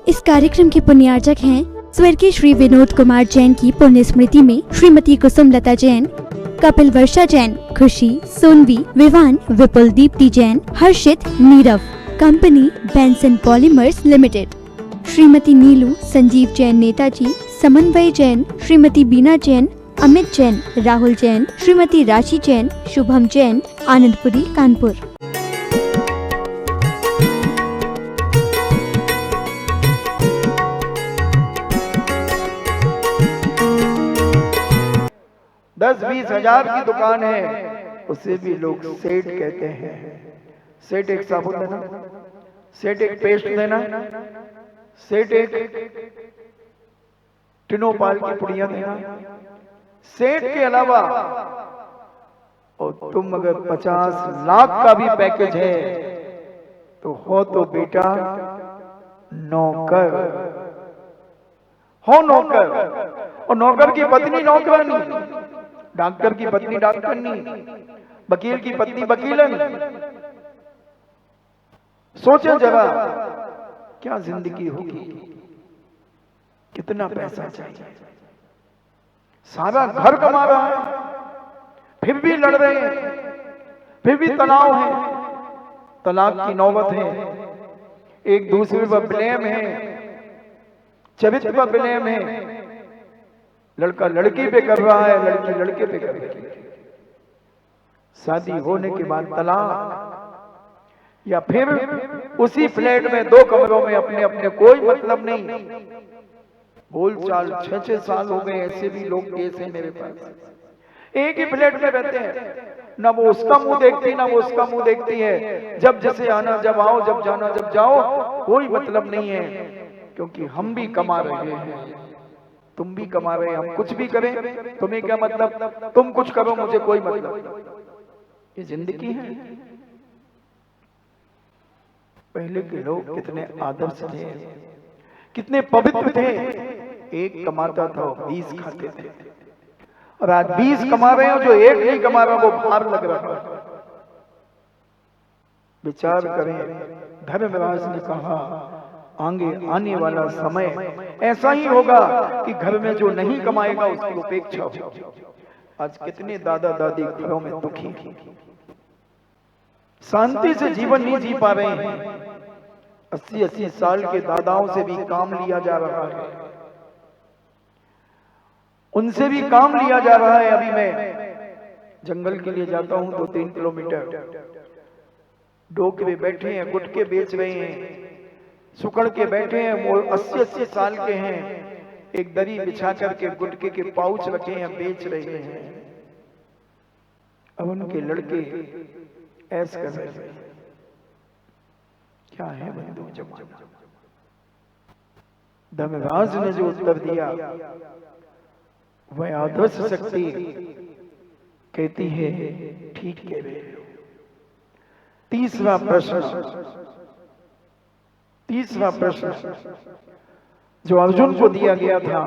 इस कार्यक्रम के पुण्यार्चक हैं स्वर्गीय श्री विनोद कुमार जैन की पुण्य स्मृति में Shrimati Kusumlata Jain, Kapil Varsha Jain, Khushi, Sonvi, Vivaan, Vipul Deepti Jain, Harshit, Neerav. Company Benson polymers limited. Shrimati Neelu, Sanjeev Jain Netaji, Samanvay Jain, Shrimati बीना जैन, अमित जैन, राहुल जैन, श्रीमती राशि जैन, शुभम जैन, आनंदपुरी, कानपुर। दस 20 हजार की दुकान है, उसे भी लोग सेठ कहते हैं। सेठ एक साबुन देना, सेठ एक पेस्ट देना, सेठ एक टिनोपाल की पुड़िया देना। सेठ के अलावा और तुम अगर 50 लाख का भी पैकेज है तो हो तो बेटा नौकर हो, नौकर। और नौकर की पत्नी नौकरानी, डॉक्टर की पत्नी डॉक्टरनी, वकील की पत्नी वकीलन। सोचो जरा क्या जिंदगी होगी, कितना पैसा चाहिए। सारा घर कमा रहा है, फिर भी लड़ रहे हैं, फिर भी तनाव है, तलाक की नौबत है, एक दूसरे पर ब्लेम है, चरित्र पर ब्लेम है। लड़का लड़की पे कर रहा है, लड़की लड़के पे कर रही है। शादी होने के बाद तलाक, या फिर उसी फ्लैट में 2 कमरों में अपने अपने कोई मतलब नहीं, बोलचाल 6-6 साल हो गए। ऐसे भी लोग केस हैं मेरे पास। एक ही फ्लैट में रहते हैं, ना वो उसका मुंह देखती ना वो उसका मुंह देखती है। जब जैसे आना जब आओ, जब जाना जब जाओ, कोई मतलब नहीं है। क्योंकि हम भी कमा रहे हैं, तुम भी कमा रहे हैं, हम कुछ भी करें तुम्हें क्या मतलब, तुम कुछ करो मुझे कोई मतलब। ये जिंदगी है। पहले के लोग कितने आदर्श थे, कितने पवित्र थे। एक कमाता था 20 खाते थे, और आज 20 कमा रहे हो, जो एक नहीं कमा रहा वो भार लग रहा है। विचार करें, धर्मराज ने कहा आगे आने वाला समय ऐसा ही होगा कि घर में जो नहीं कमाएगा उसकी उपेक्षा हो। आज कितने दादा दादी घरों में दुखी, शांति से जीवन नहीं जी पा रहे हैं। 80-80 साल के दादाओं से भी काम लिया जा रहा है, उनसे भी काम लिया जा रहा है। अभी मैं जंगल के लिए जाता हूं 2-3 किलोमीटर, डोकरे बैठे हैं, गुटके बेच रहे हैं, सुकड़ के बैठे हैं, वो 80-80 साल के हैं। एक दरी बिछा करके गुटके के पाउच रखे हैं, बेच रहे हैं। अब उनके लड़के ऐस कर रहे हैं। क्या है बंधु जमाना। धर्मराज ने जो उत्तर दिया वह आदर्श शक्ति कहती है ठीक कह रहे हो। तीसरा प्रश्न जो अर्जुन को दिया गया था,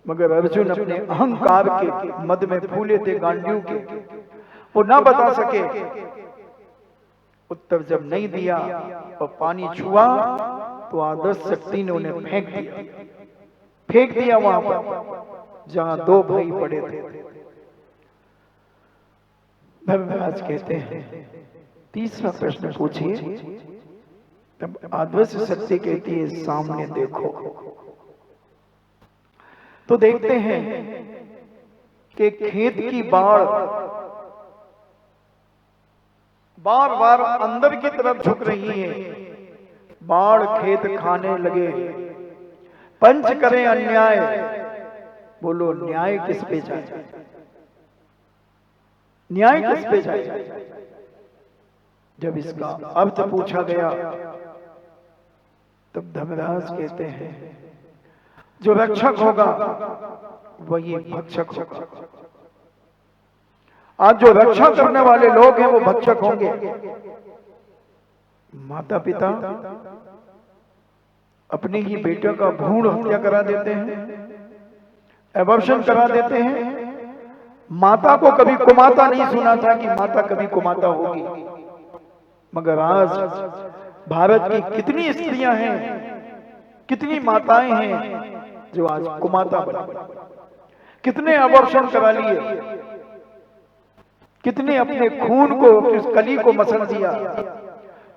मगर अर्जुन अपने अहंकार के मद में फूले थे, गांडीव के, वो ना बता सके। उत्तर जब नहीं दिया और पानी छुआ तो आदर्श शक्ति ने उन्हें फेंक दिया वहां पर जहां 2 भाई पड़े थे। धर्मराज कहते हैं तीसरा प्रश्न पूछिए। तब आदर्श शक्ति कहती है सामने देखो। तो देखते हैं कि खेत की बाढ़ बार बार अंदर की तरफ झुक रही है। बाढ़ खेत खाने लगे, पंच करें अन्याय। बोलो न्याय किस पे जाए, न्याय किस पे जाए। जब इसका अर्थ पूछा गया तब धर्मराज कहते हैं जो रक्षक होगा वही भक्षक होगा। आज जो रक्षा करने वाले लोग हैं वो भक्षक होंगे। माता पिता अपने ही बेटे का भ्रूण हत्या करा देते हैं, एबॉर्शन करा देते हैं। माता को कभी कुमाता नहीं सुना था कि माता कभी कुमाता होगी, मगर आज भारत की कितनी स्त्रियां हैं कितनी माताएं हैं जो आज कुमाता बनी, कितने अबॉर्शन करा लिए, कितने अपने खून को, उस कली को मसल दिया।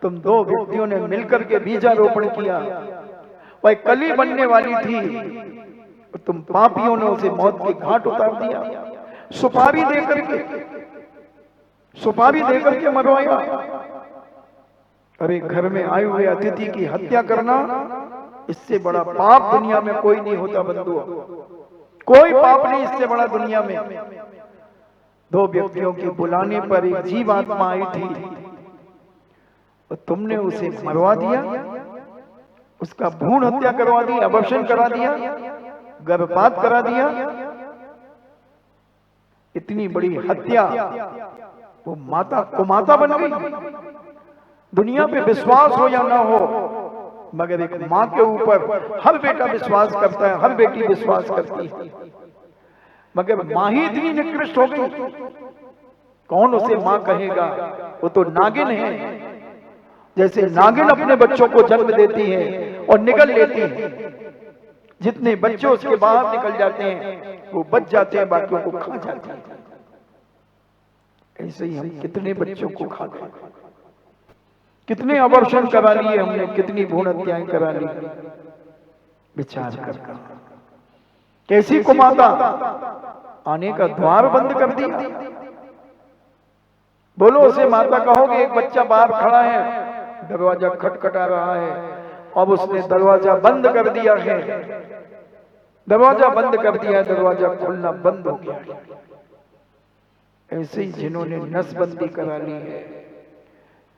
तुम दो व्यक्तियों ने मिलकर के बीजारोपण किया, वह कली बनने वाली थी, तुम पापियों ने उसे मौत के घाट उतार दिया। सुपारी देकर के मरवाया। अरे घर में आए हुए अतिथि की हत्या करना, इससे बड़ा पाप दुनिया में कोई नहीं होता बंधुओं, कोई पाप नहीं इससे बड़ा दुनिया में। दो व्यक्तियों के बुलाने पर एक जीव आत्मा आई थी और तुमने उसे मरवा दिया, उसका भ्रूण हत्या करवा दी, अबॉर्शन करा दिया, गर्भपात करा दिया। इतनी बड़ी हत्या, वो माता कुमाता बन गई। दुनिया पे विश्वास हो या ना हो, मगर एक माँ के ऊपर हर बेटा विश्वास करता है, हर बेटी विश्वास करती है, मगर माँ ही इतनी निकृष्ट हो गई, कौन उसे माँ कहेगा? वो तो नागिन है। जैसे नागिन अपने बच्चों को जन्म देती है और निगल लेती है, जितने बच्चे उसके बाहर निकल जाते हैं वो बच जाते हैं, बाकियों को खा जाते हैं। ऐसे ही हम कितने बच्चों को खा गए, कितने अबॉर्शन करा लिए हमने, कितनी भ्रूण हत्याएं करा ली। विचार कर, कैसी कुमाता, आने का द्वार बंद कर दिया। बोलो उसे माता कहोगे? एक बच्चा बाहर खड़ा है, दरवाजा खटखटा रहा है, अब उसने दरवाजा बंद कर दिया है, दरवाजा बंद कर दिया, दरवाजा खुलना बंद हो गया। ऐसे ही जिन्होंने नसबंदी करा ली है,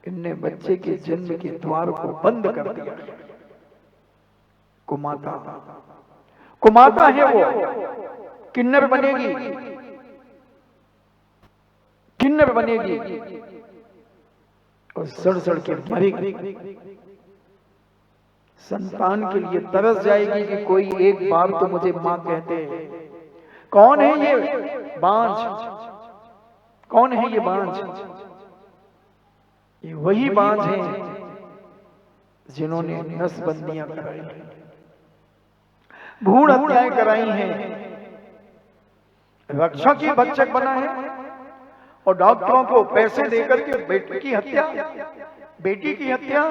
इनने बच्चे के जन्म के द्वार को बंद कर दिया। कुमाता, कुमाता है वो, किन्नर बनेगी, किन्नर बनेगी और सड़ सड़ के मरेगी। संतान के लिए तरस जाएगी कि कोई एक बार तो मुझे मां कहते। कौन है ये बांझ? कौन है ये बांझ? ये वही बांझ हैं जिन्होंने नसबंदियां कराई, भ्रूण हत्याएं कराई हैं, रक्षा की भक्षक बना है और डॉक्टरों को पैसे देकर के बेटी की हत्या, बेटी की हत्या।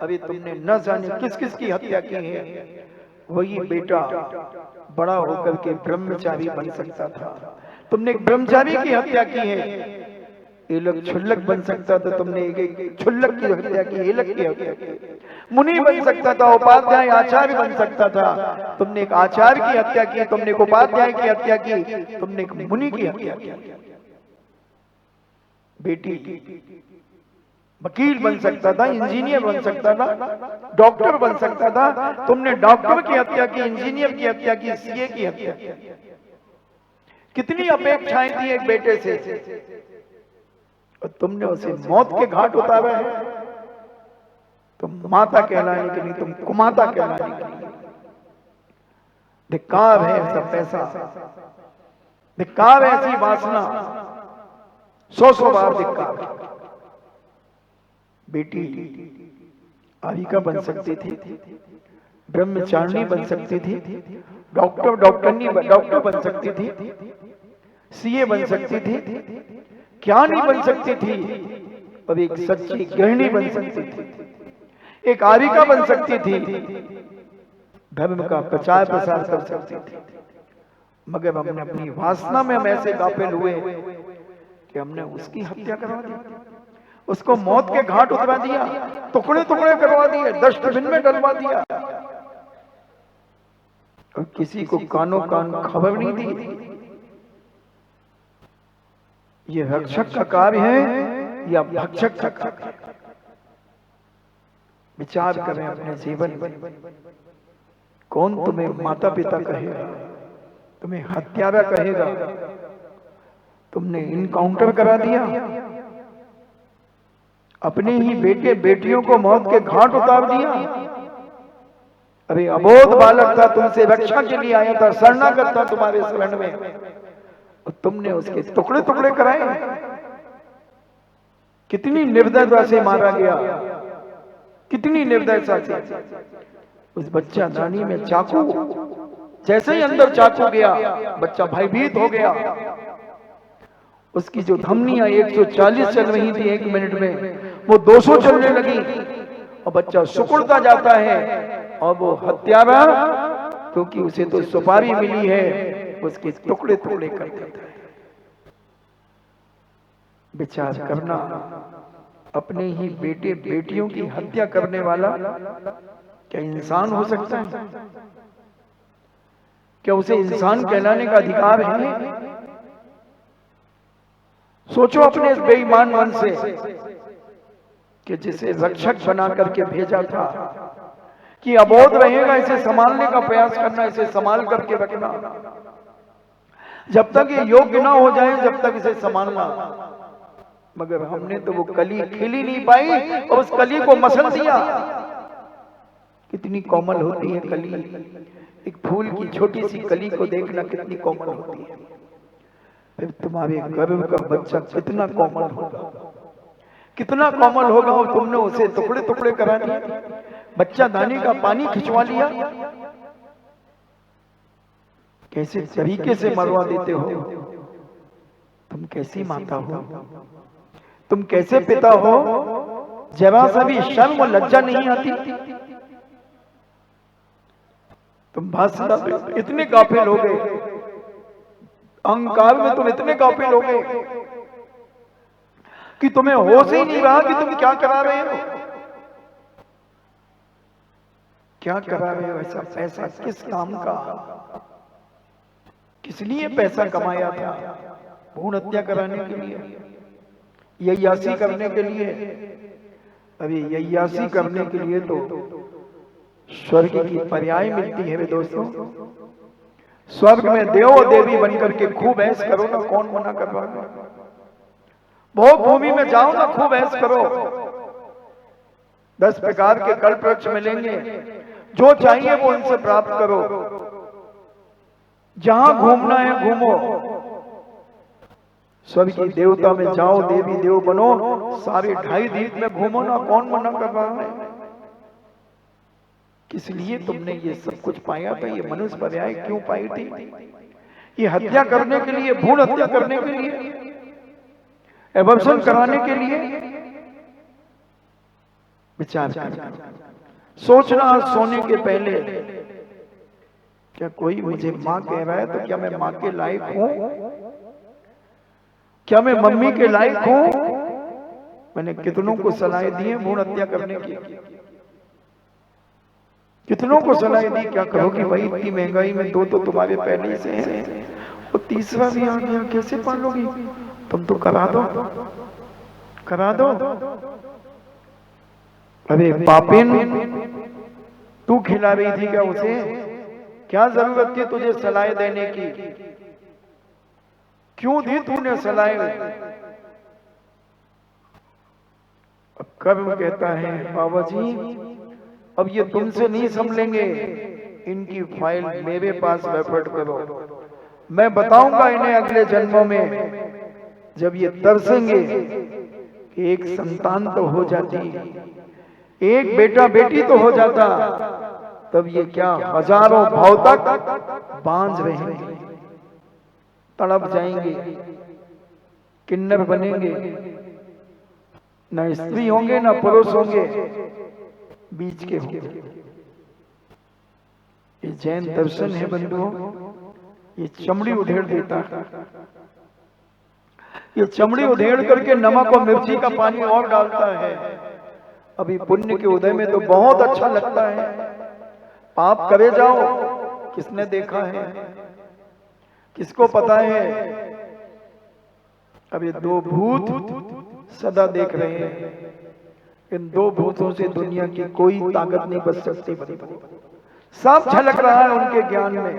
अरे तुमने न जाने किस किस की हत्या की है। वही बेटा बड़ा होकर के ब्रह्मचारी बन सकता था, तुमने एक ब्रह्मचारी की हत्या की है। ये लोग क्षुल्लक बन सकता था, तुमने एक क्षुल्लक की हत्या की, एलक की हत्या की। मुनि बन सकता था, उपाध्याय आचार्य बन सकता था, तुमने एक आचार्य की हत्या की, तुमने एक उपाध्याय की हत्या की, तुमने एक मुनि की हत्या की। बेटी वकील बन सकता था, इंजीनियर बन सकता था, डॉक्टर बन सकता था, तुमने डॉक्टर की हत्या की, इंजीनियर की हत्या की, सीए की हत्या की। कितनी अपेक्षाएं थी एक बेटे से और तुमने उसे मौत के घाट उतारा है। तुम माता कहलाने के लिए, तुम कुमाता कहलाने के लिए। धिक्कार है ऐसा पैसा, धिक्कार है ऐसी वासना, 100 बार धिक्कार। बेटी आरिका बन सकती थी, ब्रह्मचारिणी बन सकती थी, डॉक्टर बन सकती थी, सीए बन सकती थी, क्या नहीं बन सकती थी। और एक सच्ची गृहिणी बन सकती थी, एक आरिका बन सकती थी, धर्म का प्रचार प्रसार कर सकती थी। मगर हमने अपनी वासना में हम ऐसे गाफिल हुए कि हमने उसकी हत्या करवा दी, उसको मौत के घाट उतरा दिया, टुकड़े टुकड़े करवा दिए, डस्टबिन में डलवा दिया और किसी को कानों कान खबर नहीं दी। ये रक्षक का कार्य है या भक्षक का कार्य है? विचार करें अपने जीवन में। कौन तुम्हें माता पिता कहेगा, तुम्हें हत्यारा कहेगा? तुमने इनकाउंटर करा दिया, अपने ही बेटे बेटियों को मौत के घाट उतार दिया। अरे अबोध बालक था, तुमसे रक्षा के लिए आया था, शरणागत था तुम्हारे शरण में, और तुमने उसके टुकड़े टुकड़े कराए। कितनी निर्दयता से मारा गया, कितनी निर्दयता से। उस बच्चा दानी में चाकू, जैसे ही अंदर चाकू गया बच्चा भयभीत हो गया। उसकी जो धमनियां 140 चल रही थी 1 मिनट में, वो 200 चलने लगी और बच्चा सुकुड़ता जाता है। और वो हत्यारा, क्योंकि उसे तो सुपारी मिली है, उसके टुकड़े टुकड़े कर देता है। विचार करना, अपने ही बेटे बेटियों की हत्या करने वाला क्या इंसान हो सकता है? क्या उसे इंसान कहलाने का अधिकार है? सोचो अपने इस बेईमान मन से कि जिसे रक्षक बना करके भेजा था कि अबोध रहेगा, इसे संभालने का प्रयास करना, इसे संभाल करके रखना, जब तक ये योग्य ना हो जाए जब तक इसे संभालना। मगर हमने तो वो कली खिल ही नहीं पाई और उस कली को मसल दिया। कितनी कोमल होती है कली, एक फूल की छोटी सी कली को देखना कितनी कोमल होती है। फिर तुम्हारे गर्भ का बच्चा कितना कोमल होगा, कितना कोमल होगा। और तुमने उसे टुकड़े टुकड़े करा दिया, बच्चा दाने का पानी खिंचवा लिया। कैसे तरीके से मरवा देते हो तुम, कैसी माता हो तुम, कैसे पिता हो, जरा सा भी शर्म और लज्जा नहीं आती? तुम भाषा में इतने गाफिल हो गए, अहंकार में तुम इतने गाफिल हो गए कि तुम्हें होश ही नहीं रहा कि तुम क्या करा रहे हो, क्या करा रहे हो। ऐसा पैसा किस काम का, किस लिए पैसा कमाया था? भ्रूण हत्या कराने के लिए, ययासी करने के लिए? अरे ययासी करने के लिए तो स्वर्ग की पर्याय मिलती है वे दोस्तों। स्वर्ग में देव देवी बनकर के खूब ऐश करो ना, कौन मना कर रहा है? बहुत भूमि में जाओ ना, खूब ऐश करो। 10 प्रकार के कल्प वृक्ष मिलेंगे, जो चाहिए वो इनसे प्राप्त करो। जहां घूमना है घूमो, स्वर्ग की देवता में जाओ, देवी देव बनो, सारे 2.5 दीप में घूमो ना, कौन मना कर रहा है? किस लिए तुमने ये सब कुछ पाया था? ये मनुष्य पर्याय क्यों पाई थी? ये हत्या करने के लिए, भ्रूण हत्या करने के लिए, एबॉर्शन कराने के लिए? विचार करना, सोचना सोने के पहले। क्या कोई मुझे मां कह रहा है तो क्या मैं मां के लायक हूं? क्या मैं मम्मी के लायक हूं? मैंने कितनों को सलाह दी है भ्रूण हत्या करने की, कितनों को सलाह दी। क्या करो कि भाई इतनी महंगाई में 2 तो तुम्हारे पहले से हैं और तीसरा भी आ गया, कैसे पालोगी? तुम तो करा दो, करा दो। अरे पापिन, तू खिला रही थी क्या उसे? क्या जरूरत थी तुझे सलाह देने की? क्यों दी तूने सलाह? कर्म कहता है बाबा जी अब ये तुमसे नहीं संभलेंगे, इनकी फाइल मेरे पास रेफर करो, मैं बताऊंगा इन्हें अगले जन्मों में जब ये तरसेंगे कि एक संतान तो हो जाती, एक बेटा बेटी तो हो जाता, तब ये क्या हजारों भाव तक बांझ रहेंगे, तड़प जाएंगे, किन्नर बनेंगे, न स्त्री होंगे न पुरुष होंगे, बीच के होंगे। ये जैन दर्शन है बंधुओं, ये चमड़ी उधेड़ देता है। ये चमड़ी उधेड़ करके नमक और मिर्ची का पानी और डालता है। अभी पुण्य के उदय में तो बहुत अच्छा लगता है, पाप करे जाओ, किसने देखा है, किसको पता है। अब ये 2 भूत सदा देख रहे हैं, इन 2 भूतों से दुनिया की कोई ताकत नहीं बच सकती। सब झलक रहा है उनके ज्ञान में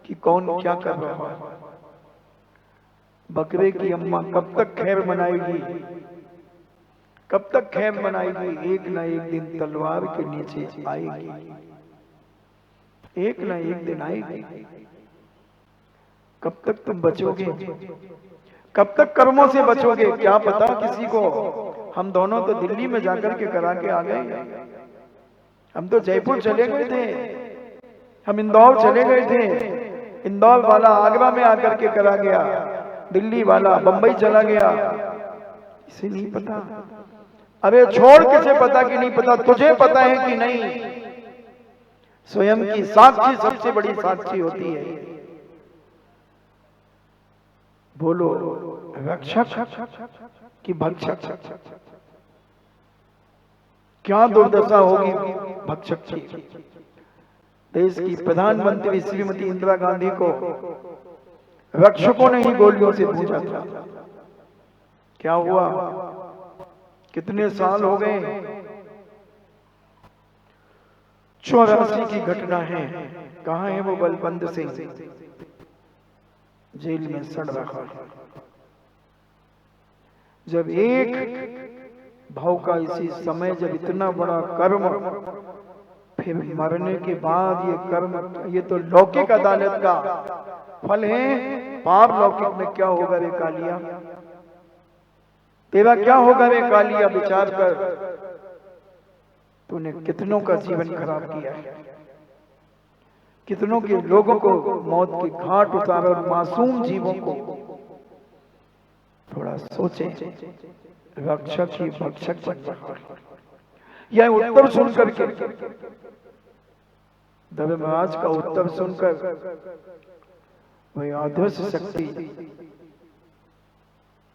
कि कौन क्या कर रहा है। बकरे की अम्मा कब तक खैर मनाएगी, कब तक खैर मनाएगी? एक ना एक दिन तलवार के नीचे आएगी, एक ना एक दिन आएगी। कब तक तुम बचोगे, कब तक कर्मों से बचोगे? क्या पता किसी को। हम दोनों तो दिल्ली में जाकर के करा के आ गए, हम तो जयपुर चले गए थे, हम इंदौर चले गए थे, इंदौर वाला आगरा में आकर के करा गया, दिल्ली वाला बंबई चला गया, इसे नहीं पता। अरे छोड़, किसे पता कि नहीं पता, तुझे पता है कि नहीं। स्वयं की साक्षी सबसे बड़ी साक्षी होती है। बोलो, रक्षक कि भक्षक? क्या दुर्दशा होगी भक्षक की। देश की प्रधानमंत्री श्रीमती इंदिरा गांधी को रक्षकों ने ही गोलियों से पूछा था। क्या हुआ? कितने साल हो गए? 84 की घटना है। कहां है वो बलवंत सिंह? जेल में सड़ रहा है। जब एक भाव का इसी समय, जब इतना बड़ा कर्म, फिर मरने के बाद ये कर्म, ये तो लौकिक अदालत का फल है। पाप लौकिक में क्या होगा रे कालिया? तेरा क्या होगा रे कालिया? विचार कर, तूने कितनों का जीवन खराब किया है, कितनों के लोगों को मौत के घाट उतारा, और मासूम जीवों को। थोड़ा सोचे, रक्षक ही भक्षक बन रहा है। यह उत्तर सुनकर के, धर्मराज का उत्तर सुनकर वही आदर्श शक्ति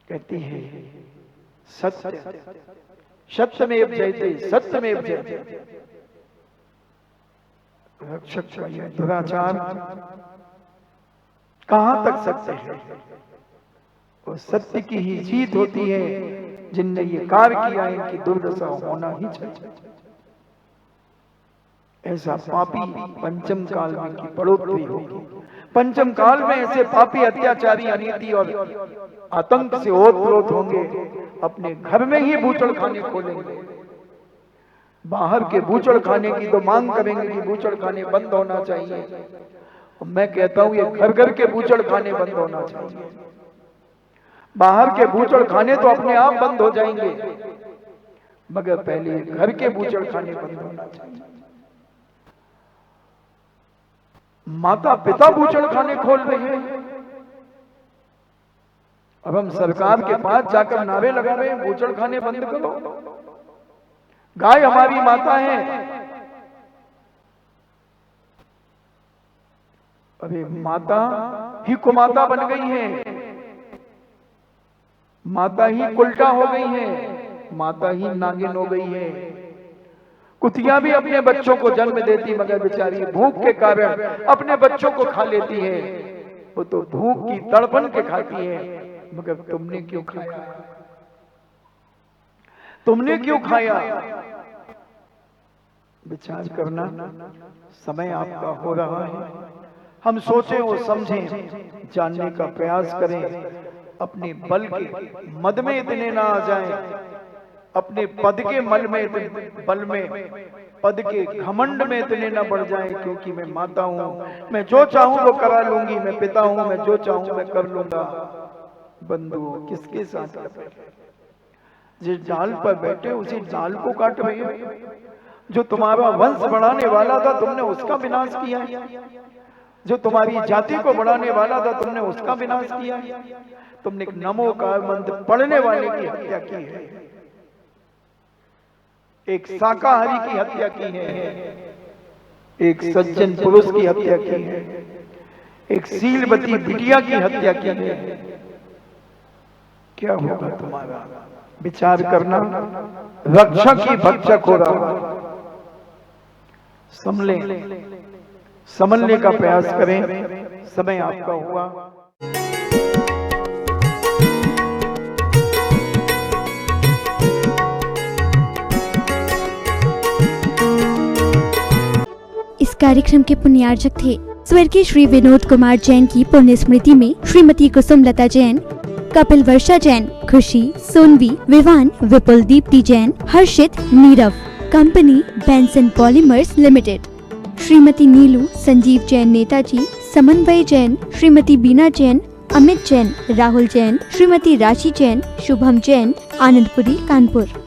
कहती है, सत्य सत्यमेव जयते, सत्यमेव जयते। रक्षक का यह दुराचार कहां तक सत्य है? और सत्य की ही जीत होती है। जिनने ये कार्य किया, इनकी दुर्दशा होना ही चाहिए। ऐसा पापी पंचम काल में की बढ़ोतरी होगी। पंचम काल में ऐसे पापी, अत्याचारी, अनीति और आतंक से ओतप्रोत होंगे। अपने घर में ही बूचड़ खाने खोलेंगे। बाहर के बूचड़ खाने की तो मांग करेंगे कि बूचड़ खाने बंद होना चाहिए। और मैं कहता हूं ये घर घर के बूचड़ खाने बंद होना चाहिए। बाहर के बूचड़ खाने तो अपने आप बंद हो जाएंगे, मगर पहले घर के बूचड़ खाने बंद होना चाहिए। माता पिता बूचड़ खाने खोल रहे हैं। अब हम सरकार के पास जाकर नारे लगा रहे हैं, बूचड़ खाने बंद करो। गाय हमारी माता है। अरे माता ही कुमाता बन गई है, माता ही उल्टा हो गई है, माता ही नागिन हो गई है। कुतिया भी अपने बच्चों को जन्म देती, मगर बेचारी भूख के कारण अपने बच्चों को खा लेती है। वो तो भूख की तड़पन के खाती है, मगर तुमने क्यों खाया? तुमने क्यों खाया? विचार करना, समय आपका हो रहा है। हम सोचें और समझें, जानने का प्रयास करें। अपने बल के मद में इतने ना आ जाएं, अपने पद के मल में, बल में, पद के घमंड में इतने ना बढ़ जाएं। क्योंकि मैं माता हूं, मैं जो चाहूं वो करा लूंगी। मैं पिता हूं, मैं जो चाहूं मैं कर लूंगा। बंधुओं, किसके साथ कर रहे? जिस डाल पर बैठे उसी डाल को काट रहे हो। जो तुम्हारा वंश बढ़ाने वाला था, तुमने उसका विनाश किया। जो तुम्हारी जाति को बढ़ाने वाला था, तुमने उसका विनाश किया। तुमने एक नमोकार मंत्र पढ़ने वाले की हत्या की है, एक शाकाहारी की हत्या की है, एक सज्जन पुरुष की हत्या की है, एक शीलवती बिटिया की हत्या की है। क्या होगा तुम्हारा? विचार करना। रक्षक ही भक्षक हो रहा। समझने का प्रयास करें। समय आपका हुआ। इस कार्यक्रम के पुण्यार्चक थे स्वर्गीय श्री विनोद कुमार जैन की पुण्य स्मृति में Shrimati Kusumlata Jain, Kapil Varsha Jain, Khushi, Sonvi, Vivaan, Vipul Deepti Jain, Harshit, Neerav. Company Benson polymers limited. Shrimati Neelu Sanjeev Jain Netaji, Samanvay Jain, Shrimati बीना जैन, अमित जैन, राहुल जैन, श्रीमती राशि जैन, शुभम जैन, आनंदपुरी, कानपुर।